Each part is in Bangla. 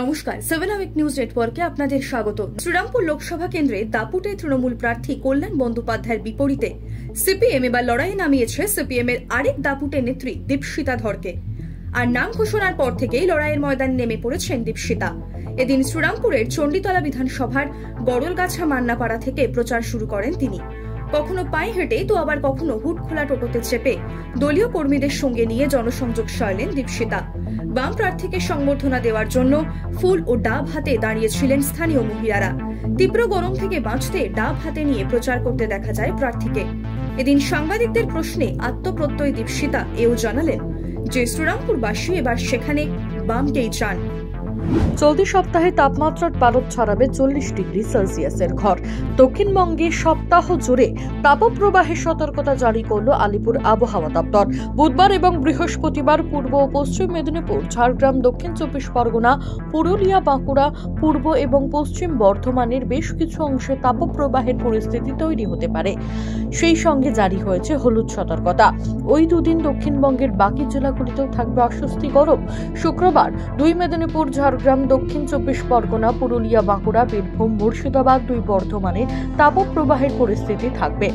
নমস্কার, 7 আওয়ার নিউজ নেটওয়ার্কে আপনাদের স্বাগত। শ্রীরামপুর লোকসভা কেন্দ্রে দাপুটে তৃণমূল প্রার্থী কল্যাণ বন্দ্যোপাধ্যায়ের বিপরীতে সিপিএম এবার লড়াইয়ে নামিয়েছে সিপিএম এর আরেক দাপুটে নেত্রী দীপশিতা ধরকে। আর নাম ঘোষণার পর থেকেই লড়াইয়ের ময়দানে নেমে পড়েছেন দীপশিতা। এদিন শ্রীরামপুরের চণ্ডীতলা বিধানসভার গড়লগাছা মান্নাপাড়া থেকে প্রচার শুরু করেন তিনি। কখনো পায়ে হেঁটে তো আবার কখনো হুড খোলা টোটোতে চেপে দলীয় কর্মীদের সঙ্গে নিয়ে জনসংযোগ সারলেন দীপশিতা। বাম প্রার্থীকে সংবর্ধনা দেওয়ার জন্য ফুল ও ডাব হাতে দাঁড়িয়েছিলেন স্থানীয় মহিলারা। তীব্র গরম থেকে বাঁচতে ডাব হাতে নিয়ে প্রচার করতে দেখা যায় প্রার্থীকে। এদিন সাংবাদিকদের প্রশ্নে আত্মপ্রত্যয় দীপশিতা এও জানালেন যে শ্রীরামপুরবাসী এবার সেখানে বামকেই চান। চলতি সপ্তাহে তাপমাত্রার পারদ ছড়াবে 40 ডিগ্রি সেলসিয়াসের ঘর। দক্ষিণবঙ্গে সপ্তাহ জুড়ে তাপপ্রবাহের সতর্কতা জারি করল আলিপুর আবহাওয়া দপ্তর। বুধবার এবং বৃহস্পতিবার পূর্ব ও পশ্চিম মেদিনীপুর, ঝাড়গ্রাম, দক্ষিণ চব্বিশ পরগনা, পুরুলিয়া, বাঁকুড়া, পূর্ব এবং পশ্চিম বর্ধমানের বেশ কিছু অংশে তাপপ্রবাহের পরিস্থিতি তৈরি হতে পারে। সেই সঙ্গে জারি হয়েছে হলুদ সতর্কতা। ওই দুদিন দক্ষিণবঙ্গের বাকি জেলাগুলিতেও থাকবে অস্বস্তি গরম। শুক্রবার 2 মেদিনীপুর, ঝাড়গ্রাম, দক্ষিণ চব্বিশ পরগনা, পুরুলিয়া, বাঁকুড়া, বীরভূম, মুর্শিদাবাদ, 2 বর্ধমানে তাপপ্রবাহের পরিস্থিতি থাকবে।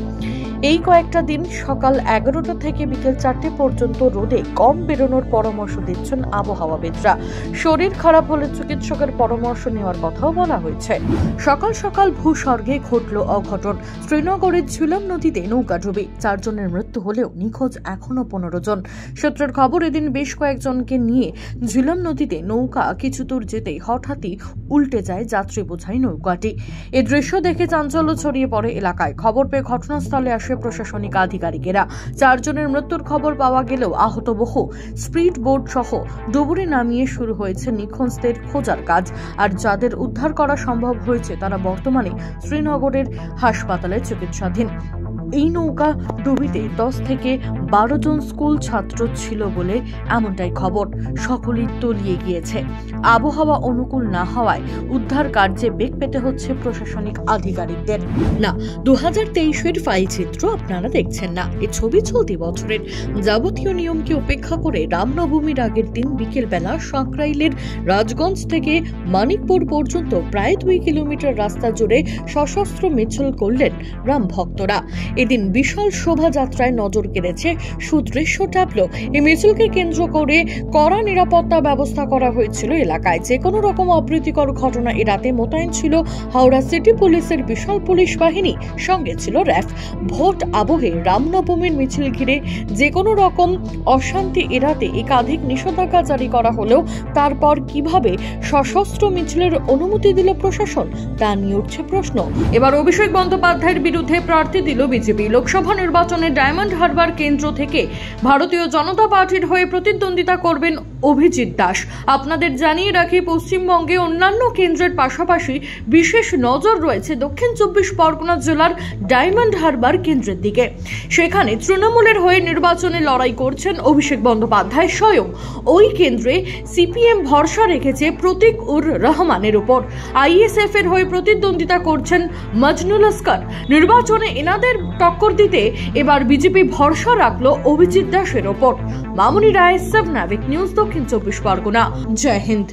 এই কয়েকটা দিন সকাল 11টা থেকে বিকেল 4টে পর্যন্ত রোদে কম বেরোনোর পরামর্শ দিচ্ছেন আবহাওয়াবিদরা। শরীর খারাপ হলে চিকিৎসকের পরামর্শ নেওয়ার কথাও বলা হয়েছে। সকাল সকাল ভূস্বর্গে ঘটল অঘটন। শ্রীনগরের ঝিলম নদীতে নৌকাডুবি, 4 জনের মৃত্যু হলেও নিখোঁজ এখনো 15 জন। সূত্রের খবর, এদিন বেশ কয়েকজনকে নিয়ে ঝিলম নদীতে নৌকা কিছু দূর যেতেই হঠাৎই উল্টে যায় যাত্রী বোঝাই নৌকাটি। এ দৃশ্য দেখে চাঞ্চল্য ছড়িয়ে পড়ে এলাকায়। খবর পেয়ে ঘটনাস্থলে আসে প্রশাসনিক আধিকারিকেরা। 4 জনের মৃত্যুর খবর পাওয়া গেলেও আহত বহু। স্পিড বোট সহ ডুবুরি নামিয়ে শুরু হয়েছে নিখোঁজদের খোঁজার কাজ। আর যাদের উদ্ধার করা সম্ভব হয়েছে তারা বর্তমানে শ্রীনগরের হাসপাতালে চিকিৎসাধীন। এই নৌকা ডুবিতে 10 থেকে 12 জন স্কুল ছাত্র ছিল বলে এমনটাই খবর। সকলেই তলিয়ে গিয়েছে। আবহাওয়া অনুকূল না হওয়ায় উদ্ধার কার্যে বেগ পেতে হচ্ছে প্রশাসনিক আধিকারিকদের। না, 2023-এর ফাইল চিত্র আপনারা দেখছেন না। এই ছবি চলতি বছরের যাবতীয় নিয়মকে উপেক্ষা করে রামনবমীর আগের দিন বিকেল বেলা সাঁকরাইলের রাজগঞ্জ থেকে মানিকপুর পর্যন্ত প্রায় 2 কিলোমিটার রাস্তা জুড়ে সশস্ত্র মিছিল করলেন রাম ভক্তরা। এদিন বিশাল শোভাযাত্রায় নজর কেড়েছে সুদৃশ্য ট্যাবলো। এই মিছিলকে কেন্দ্র করে কড়া নিরাপত্তা ব্যবস্থা করা হয়েছিল এলাকায়। যে কোনো রকম অপ্রীতিকর ঘটনা এড়াতে মোতায়েন ছিল হাওড়া সিটি পুলিশের বিশাল পুলিশ বাহিনী, সঙ্গে ছিল র্যাফ। ভোট আবহে রামনবমীর মিছিল ঘিরে যে কোনো রকম অশান্তি এড়াতে একাধিক নিষেধাজ্ঞা জারি করা হলেও তারপর কিভাবে সশস্ত্র মিছিলের অনুমতি দিল প্রশাসন, তা নিয়ে উঠছে প্রশ্ন। এবার অভিষেক বন্দ্যোপাধ্যায়ের বিরুদ্ধে প্রার্থী দিল বিজেপি। লোকসভা নির্বাচনে ডায়মন্ড হারবার কেন্দ্র থেকে ভারতীয় জনতা পার্টির হয়ে প্রতিদ্বন্দ্বিতা করবেন অভিজিৎ দাস। আপনাদের জানিয়ে রাখি, পশ্চিমবঙ্গে অন্যান্য কেন্দ্রের পাশাপাশি বিশেষ নজর রয়েছে দক্ষিণ চব্বিশ পরগনা জেলার ডায়মন্ড হারবার কেন্দ্রের দিকে। সেখানে তৃণমূলের হয়ে নির্বাচনে লড়াই করছেন অভিষেক বন্দ্যোপাধ্যায় স্বয়ং। ওই কেন্দ্রে সিপিএম ভরসা রেখেছে প্রতীক উর রহমানের উপর। আইএসএফ এর হয়ে প্রতিদ্বন্দ্বিতা করছেন মজনুল আসকার। নির্বাচনে এনাদের টক্কর দিতে এবার বিজেপি ভরসা রাখলো অভিজিৎ দাসের ওপর। মামুনি রায়, 7 আওয়ার নিউজ, দক্ষিণ চব্বিশ পরগনা। জয় হিন্দ।